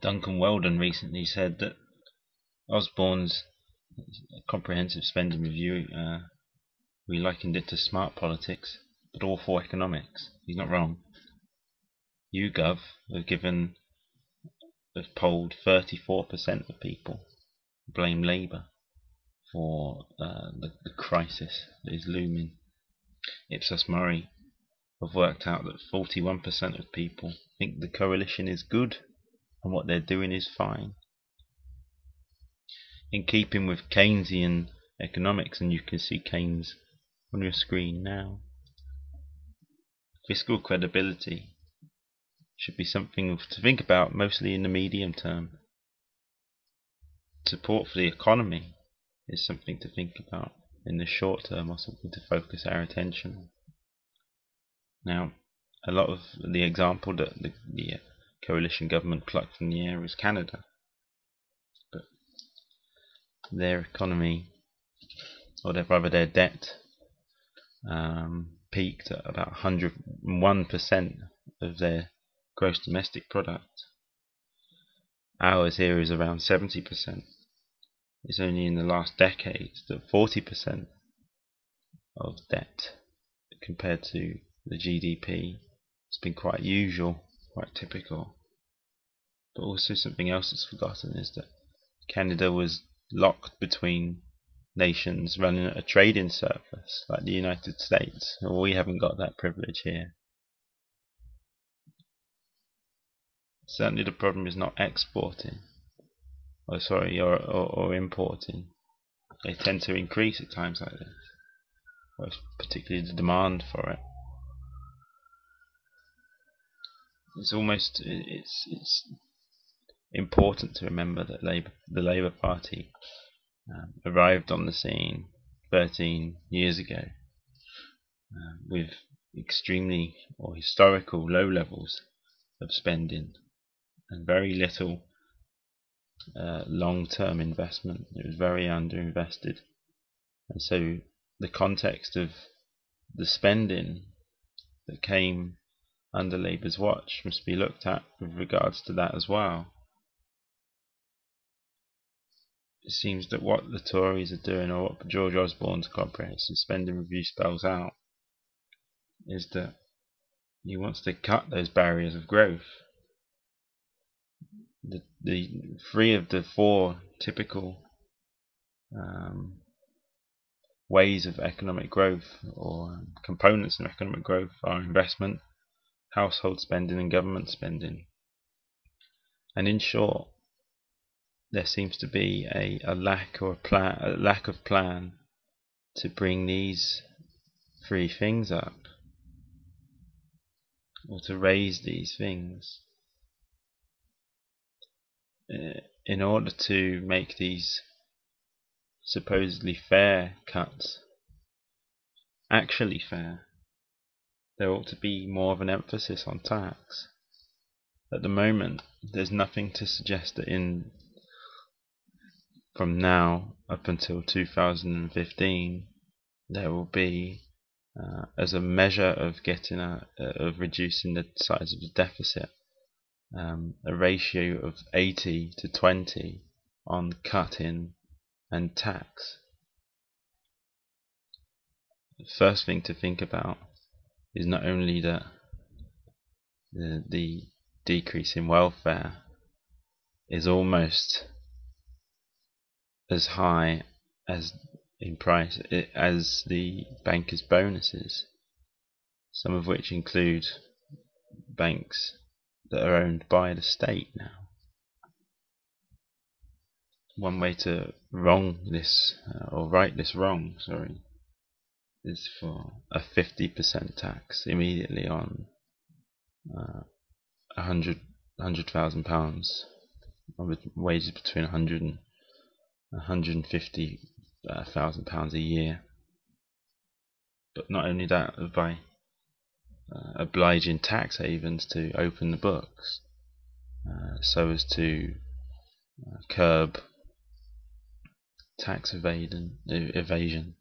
Duncan Weldon recently said that Osborne's comprehensive spending review, we likened it to smart politics, but awful economics. He's not wrong. YouGov have polled 34% of people blame Labour for the crisis that is looming. Ipsos Mori have worked out that 41% of people think the coalition is good and what they're doing is fine. In keeping with Keynesian economics, and you can see Keynes on your screen now, fiscal credibility should be something to think about, mostly in the medium term. Support for the economy is something to think about in the short term, or something to focus our attention on. Now, a lot of the example that the coalition government plucked from the air is Canada, but their economy, or their debt, peaked at about 101% of their gross domestic product. Ours here is around 70%. It's only in the last decade that 40% of debt compared to the GDP has been quite usual, quite typical. But also something else that's forgotten is that Canada was locked between nations running at a trading surplus like the United States. Well, we haven't got that privilege here. Certainly the problem is not exporting, or importing. They tend to increase at times like this, particularly the demand for it. It's important to remember that the Labour Party arrived on the scene 13 years ago with extremely or historical low levels of spending and very little long-term investment. It was very underinvested, and so the context of the spending that came under Labour's watch must be looked at with regards to that as well. It seems that what the Tories are doing, or what George Osborne's comprehensive spending review spells out, is that he wants to cut those barriers of growth. The three of the four typical ways of economic growth, or components of economic growth, are investment, household spending, and government spending. And in short, there seems to be a lack of plan to bring these three things up, or to raise these things, in order to make these supposedly fair cuts actually fair. There ought to be more of an emphasis on tax. At the moment, there's nothing to suggest that from now up until 2015 there will be, as a measure of reducing the size of the deficit, a ratio of 80-20 on cutting and tax. The first thing to think about is not only that the decrease in welfare is almost as high as in price as the bankers' bonuses, some of which include banks that are owned by the state now. One way to right this wrong, is for a 50% tax immediately on £100,000, with wages between £100,000 and £150,000 a year. But not only that, by obliging tax havens to open the books, so as to curb tax evasion.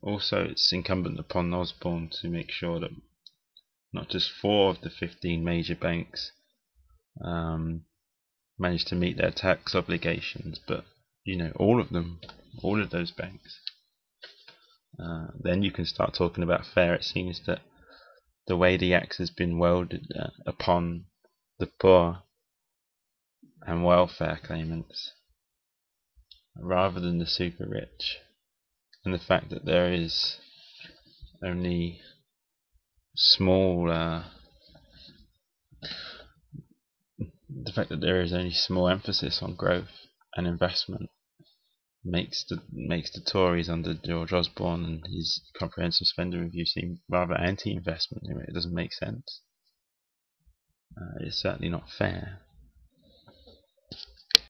Also, it's incumbent upon Osborne to make sure that not just 4 of the 15 major banks managed to meet their tax obligations, but all of them, all of those banks, then you can start talking about fair. It seems that the way the axe has been welded upon the poor and welfare claimants rather than the super rich, and the fact that there is only small emphasis on growth and investment makes the Tories under George Osborne and his comprehensive spending review seem rather anti-investment. It doesn't make sense. It's certainly not fair.